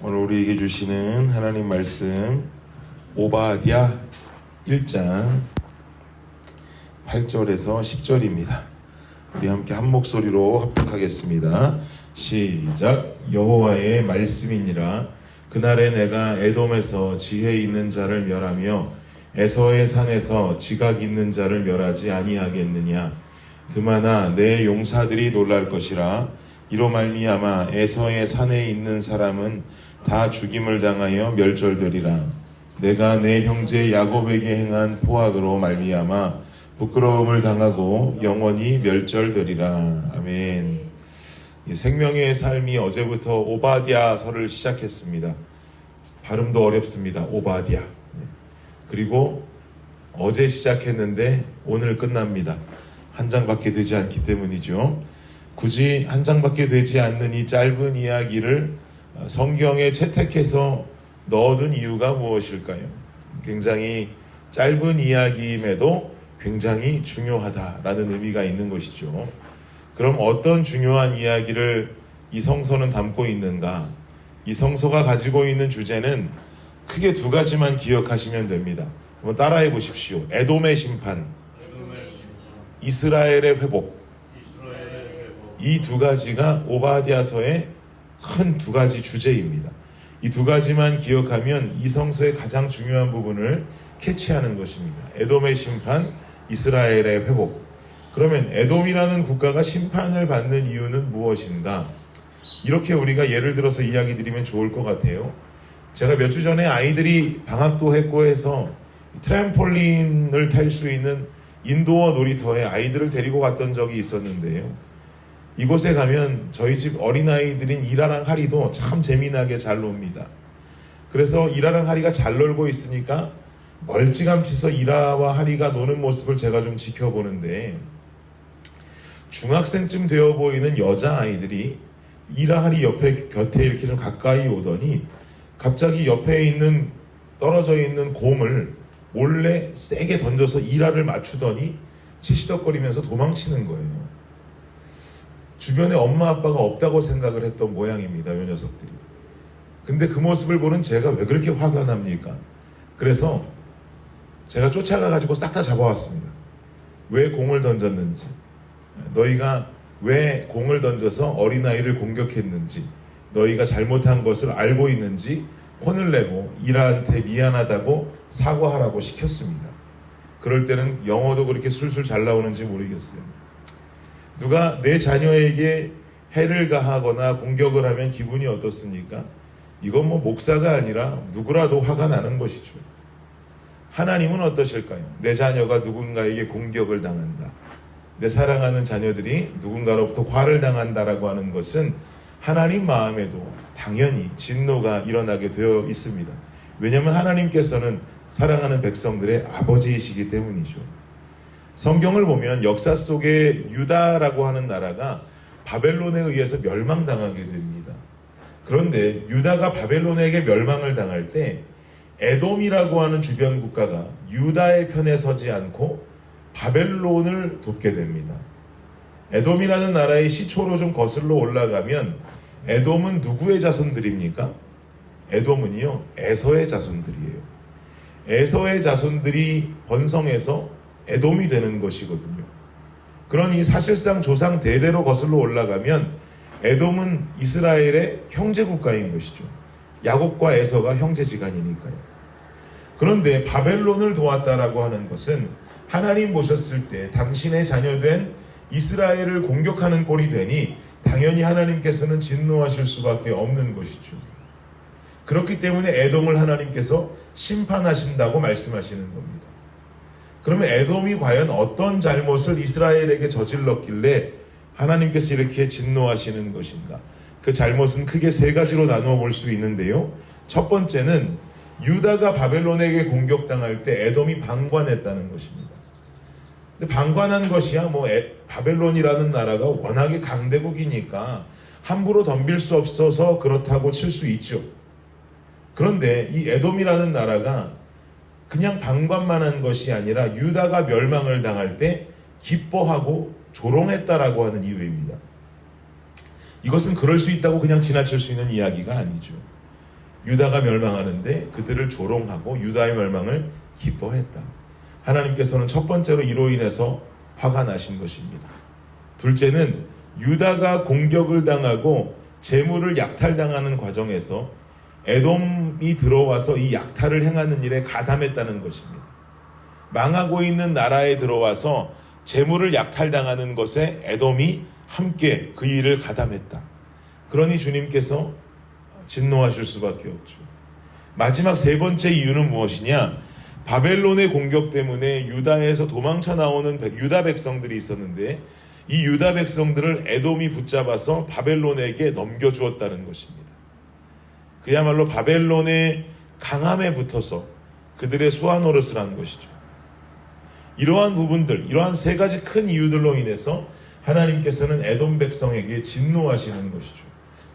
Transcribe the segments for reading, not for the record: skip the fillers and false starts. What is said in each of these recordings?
오늘 우리에게 주시는 하나님 말씀 오바댜 1장 8절에서 10절입니다. 우리 함께 한 목소리로 합독하겠습니다. 시작. 여호와의 말씀이니라. 그날에 내가 에돔에서 지혜 있는 자를 멸하며 에서의 산에서 지각 있는 자를 멸하지 아니하겠느냐. 드마나 내 용사들이 놀랄 것이라. 이로 말미암아 에서의 산에 있는 사람은 다 죽임을 당하여 멸절되리라. 내가 내 형제 야곱에게 행한 포악으로 말미암아 부끄러움을 당하고 영원히 멸절되리라. 아멘. 생명의 삶이 어제부터 오바댜서를 시작했습니다. 발음도 어렵습니다. 오바댜. 그리고 어제 시작했는데 오늘 끝납니다. 한 장밖에 되지 않기 때문이죠. 굳이 한 장밖에 되지 않는 이 짧은 이야기를 성경에 채택해서 넣어둔 이유가 무엇일까요? 굉장히 짧은 이야기임에도 굉장히 중요하다라는 의미가 있는 것이죠. 그럼 어떤 중요한 이야기를 이 성서는 담고 있는가? 이 성서가 가지고 있는 주제는 크게 두 가지만 기억하시면 됩니다. 한번 따라해 보십시오. 에돔의 심판, 이스라엘의 회복. 이 두 가지가 오바댜서의 큰 두 가지 주제입니다. 이 두 가지만 기억하면 이 성서의 가장 중요한 부분을 캐치하는 것입니다. 에돔의 심판, 이스라엘의 회복. 그러면 에돔이라는 국가가 심판을 받는 이유는 무엇인가? 이렇게 우리가 예를 들어서 이야기 드리면 좋을 것 같아요. 제가 몇 주 전에 아이들이 방학도 했고 해서 트램폴린을 탈 수 있는 인도어 놀이터에 아이들을 데리고 갔던 적이 있었는데요. 이곳에 가면 저희 집 어린아이들인 이라랑 하리도 참 재미나게 잘 놉니다. 그래서 이라랑 하리가 잘 놀고 있으니까 멀찌감치서 이라와 하리가 노는 모습을 제가 좀 지켜보는데, 중학생쯤 되어 보이는 여자아이들이 이라 하리 곁에 이렇게 좀 가까이 오더니 갑자기 옆에 있는 떨어져 있는 공을 몰래 세게 던져서 이라를 맞추더니 시시덕거리면서 도망치는 거예요. 주변에 엄마 아빠가 없다고 생각을 했던 모양입니다. 이 녀석들이. 근데 그 모습을 보는 제가 왜 그렇게 화가 납니까? 그래서 제가 쫓아가가지고 싹 다 잡아왔습니다. 왜 공을 던졌는지, 너희가 왜 공을 던져서 어린아이를 공격했는지, 너희가 잘못한 것을 알고 있는지 혼을 내고 이라한테 미안하다고 사과하라고 시켰습니다. 그럴 때는 영어도 그렇게 술술 잘 나오는지 모르겠어요. 누가 내 자녀에게 해를 가하거나 공격을 하면 기분이 어떻습니까? 이건 뭐 목사가 아니라 누구라도 화가 나는 것이죠. 하나님은 어떠실까요? 내 자녀가 누군가에게 공격을 당한다, 내 사랑하는 자녀들이 누군가로부터 화를 당한다라고 하는 것은 하나님 마음에도 당연히 진노가 일어나게 되어 있습니다. 왜냐하면 하나님께서는 사랑하는 백성들의 아버지이시기 때문이죠. 성경을 보면 역사 속에 유다라고 하는 나라가 바벨론에 의해서 멸망당하게 됩니다. 그런데 유다가 바벨론에게 멸망을 당할 때 에돔이라고 하는 주변 국가가 유다의 편에 서지 않고 바벨론을 돕게 됩니다. 에돔이라는 나라의 시초로 좀 거슬러 올라가면 에돔은 누구의 자손들입니까? 에돔은요, 에서의 자손들이에요. 에서의 자손들이 번성해서 에돔이 되는 것이거든요. 그러니 사실상 조상 대대로 거슬러 올라가면 에돔은 이스라엘의 형제 국가인 것이죠. 야곱과 에서가 형제지간이니까요. 그런데 바벨론을 도왔다라고 하는 것은 하나님 보셨을 때 당신의 자녀된 이스라엘을 공격하는 꼴이 되니 당연히 하나님께서는 진노하실 수밖에 없는 것이죠. 그렇기 때문에 에돔을 하나님께서 심판하신다고 말씀하시는 겁니다. 그러면 에돔이 과연 어떤 잘못을 이스라엘에게 저질렀길래 하나님께서 이렇게 진노하시는 것인가? 그 잘못은 크게 세 가지로 나누어 볼 수 있는데요. 첫 번째는 유다가 바벨론에게 공격당할 때 에돔이 방관했다는 것입니다. 근데 방관한 것이야 바벨론이라는 나라가 워낙에 강대국이니까 함부로 덤빌 수 없어서 그렇다고 칠 수 있죠. 그런데 이 에돔이라는 나라가 그냥 방관만 한 것이 아니라 유다가 멸망을 당할 때 기뻐하고 조롱했다라고 하는 이유입니다. 이것은 그럴 수 있다고 그냥 지나칠 수 있는 이야기가 아니죠. 유다가 멸망하는데 그들을 조롱하고 유다의 멸망을 기뻐했다. 하나님께서는 첫 번째로 이로 인해서 화가 나신 것입니다. 둘째는 유다가 공격을 당하고 재물을 약탈당하는 과정에서 에돔이 들어와서 이 약탈을 행하는 일에 가담했다는 것입니다. 망하고 있는 나라에 들어와서 재물을 약탈당하는 것에 에돔이 함께 그 일을 가담했다. 그러니 주님께서 진노하실 수밖에 없죠. 마지막 세 번째 이유는 무엇이냐? 바벨론의 공격 때문에 유다에서 도망쳐 나오는 유다 백성들이 있었는데 이 유다 백성들을 에돔이 붙잡아서 바벨론에게 넘겨주었다는 것입니다. 그야말로 바벨론의 강함에 붙어서 그들의 수하 노릇을 한 것이죠. 이러한 부분들, 이러한 세 가지 큰 이유들로 인해서 하나님께서는 에돔 백성에게 진노하시는 것이죠.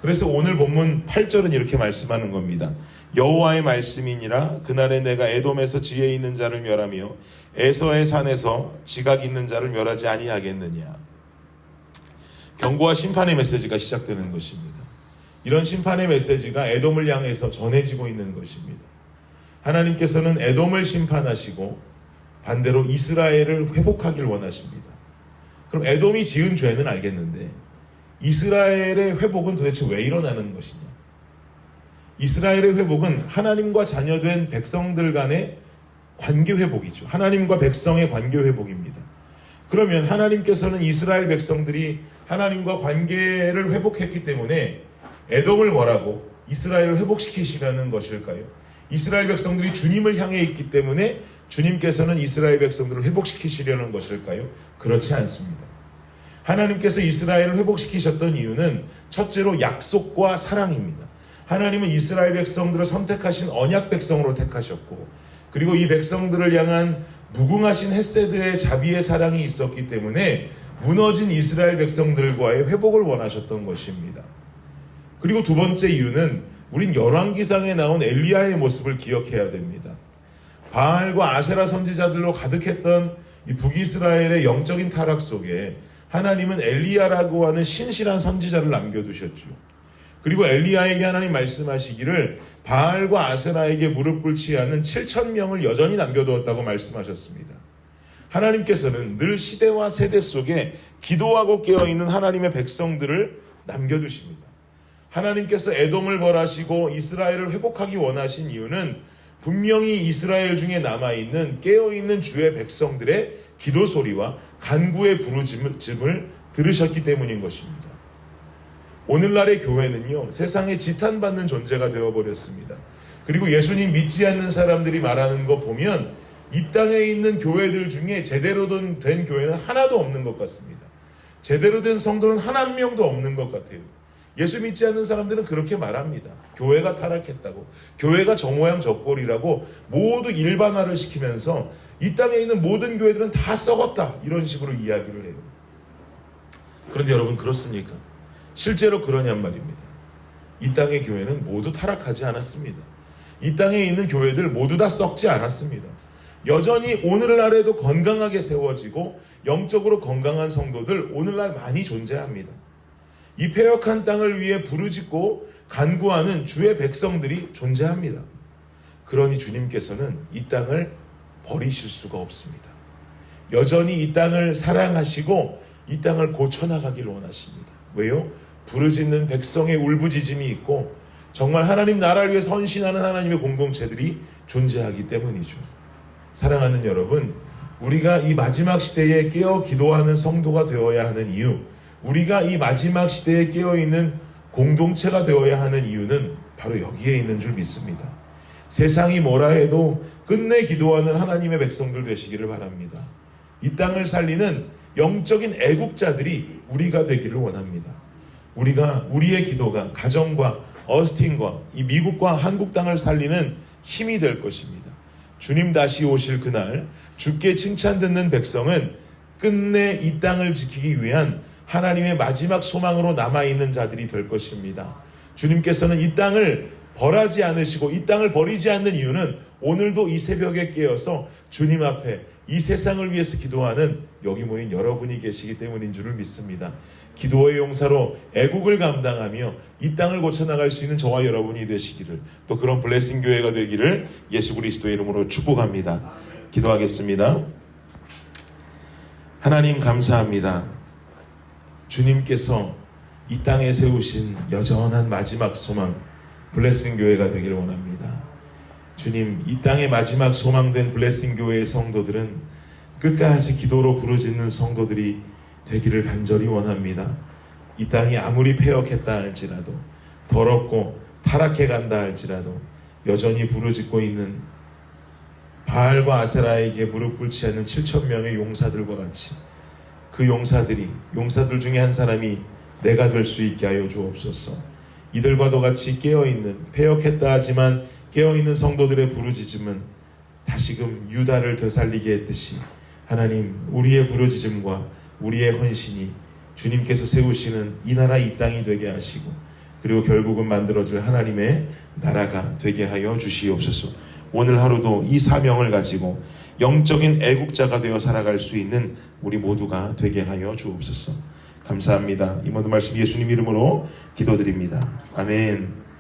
그래서 오늘 본문 8절은 이렇게 말씀하는 겁니다. 여호와의 말씀이니라 그날에 내가 에돔에서 지혜 있는 자를 멸하며 에서의 산에서 지각 있는 자를 멸하지 아니하겠느냐. 경고와 심판의 메시지가 시작되는 것입니다. 이런 심판의 메시지가 에돔을 향해서 전해지고 있는 것입니다. 하나님께서는 에돔을 심판하시고 반대로 이스라엘을 회복하길 원하십니다. 그럼 에돔이 지은 죄는 알겠는데 이스라엘의 회복은 도대체 왜 일어나는 것이냐? 이스라엘의 회복은 하나님과 자녀된 백성들 간의 관계 회복이죠. 하나님과 백성의 관계 회복입니다. 그러면 하나님께서는 이스라엘 백성들이 하나님과 관계를 회복했기 때문에 에돔을 벌하고 이스라엘을 회복시키시려는 것일까요? 이스라엘 백성들이 주님을 향해 있기 때문에 주님께서는 이스라엘 백성들을 회복시키시려는 것일까요? 그렇지 않습니다. 하나님께서 이스라엘을 회복시키셨던 이유는 첫째로 약속과 사랑입니다. 하나님은 이스라엘 백성들을 선택하신 언약 백성으로 택하셨고 그리고 이 백성들을 향한 무궁하신 헤세드의 자비의 사랑이 있었기 때문에 무너진 이스라엘 백성들과의 회복을 원하셨던 것입니다. 그리고 두 번째 이유는 우린 열왕기상에 나온 엘리야의 모습을 기억해야 됩니다. 바알과 아세라 선지자들로 가득했던 이 북이스라엘의 영적인 타락 속에 하나님은 엘리야라고 하는 신실한 선지자를 남겨두셨죠. 그리고 엘리야에게 하나님 말씀하시기를 바알과 아세라에게 무릎 꿇지 않은 7,000명을 여전히 남겨두었다고 말씀하셨습니다. 하나님께서는 늘 시대와 세대 속에 기도하고 깨어있는 하나님의 백성들을 남겨두십니다. 하나님께서 에돔을 벌하시고 이스라엘을 회복하기 원하신 이유는 분명히 이스라엘 중에 남아있는 깨어있는 주의 백성들의 기도 소리와 간구의 부르짖음을 들으셨기 때문인 것입니다. 오늘날의 교회는요, 세상에 지탄받는 존재가 되어버렸습니다. 그리고 예수님 믿지 않는 사람들이 말하는 거 보면 이 땅에 있는 교회들 중에 제대로 된 교회는 하나도 없는 것 같습니다. 제대로 된 성도는 한 명도 없는 것 같아요. 예수 믿지 않는 사람들은 그렇게 말합니다. 교회가 타락했다고, 교회가 저 모양 저 꼴이라고 모두 일반화를 시키면서 이 땅에 있는 모든 교회들은 다 썩었다, 이런 식으로 이야기를 해요. 그런데 여러분, 그렇습니까? 실제로 그러냔 말입니다. 이 땅의 교회는 모두 타락하지 않았습니다. 이 땅에 있는 교회들 모두 다 썩지 않았습니다. 여전히 오늘날에도 건강하게 세워지고 영적으로 건강한 성도들 오늘날 많이 존재합니다. 이 패역한 땅을 위해 부르짖고 간구하는 주의 백성들이 존재합니다. 그러니 주님께서는 이 땅을 버리실 수가 없습니다. 여전히 이 땅을 사랑하시고 이 땅을 고쳐나가길 원하십니다. 왜요? 부르짖는 백성의 울부짖음이 있고 정말 하나님 나라를 위해 헌신하는 하나님의 공동체들이 존재하기 때문이죠. 사랑하는 여러분, 우리가 이 마지막 시대에 깨어 기도하는 성도가 되어야 하는 이유, 우리가 이 마지막 시대에 깨어있는 공동체가 되어야 하는 이유는 바로 여기에 있는 줄 믿습니다. 세상이 뭐라 해도 끝내 기도하는 하나님의 백성들 되시기를 바랍니다. 이 땅을 살리는 영적인 애국자들이 우리가 되기를 원합니다. 우리의 기도가 가정과 어스틴과 이 미국과 한국 땅을 살리는 힘이 될 것입니다. 주님 다시 오실 그날 주께 칭찬 듣는 백성은 끝내 이 땅을 지키기 위한 하나님의 마지막 소망으로 남아있는 자들이 될 것입니다. 주님께서는 이 땅을 벌하지 않으시고 이 땅을 버리지 않는 이유는 오늘도 이 새벽에 깨어서 주님 앞에 이 세상을 위해서 기도하는 여기 모인 여러분이 계시기 때문인 줄을 믿습니다. 기도의 용사로 애국을 감당하며 이 땅을 고쳐나갈 수 있는 저와 여러분이 되시기를, 또 그런 블레싱 교회가 되기를 예수 그리스도의 이름으로 축복합니다. 기도하겠습니다. 하나님 감사합니다. 주님께서 이 땅에 세우신 여전한 마지막 소망 블레싱 교회가 되기를 원합니다. 주님, 이 땅의 마지막 소망된 블레싱 교회의 성도들은 끝까지 기도로 부르짖는 성도들이 되기를 간절히 원합니다. 이 땅이 아무리 패역했다 할지라도, 더럽고 타락해 간다 할지라도 여전히 부르짖고 있는 바알과 아세라에게 무릎 꿇지 않는 7,000명의 용사들과 같이 그 용사들 중에 한 사람이 내가 될 수 있게 하여 주옵소서. 이들과도 같이 깨어있는, 패역했다 하지만 깨어있는 성도들의 부르짖음은 다시금 유다를 되살리게 했듯이 하나님, 우리의 부르짖음과 우리의 헌신이 주님께서 세우시는 이 나라 이 땅이 되게 하시고, 그리고 결국은 만들어질 하나님의 나라가 되게 하여 주시옵소서. 오늘 하루도 이 사명을 가지고 영적인 애국자가 되어 살아갈 수 있는 우리 모두가 되게 하여 주옵소서. 감사합니다. 이 모든 말씀 예수님 이름으로 기도드립니다. 아멘.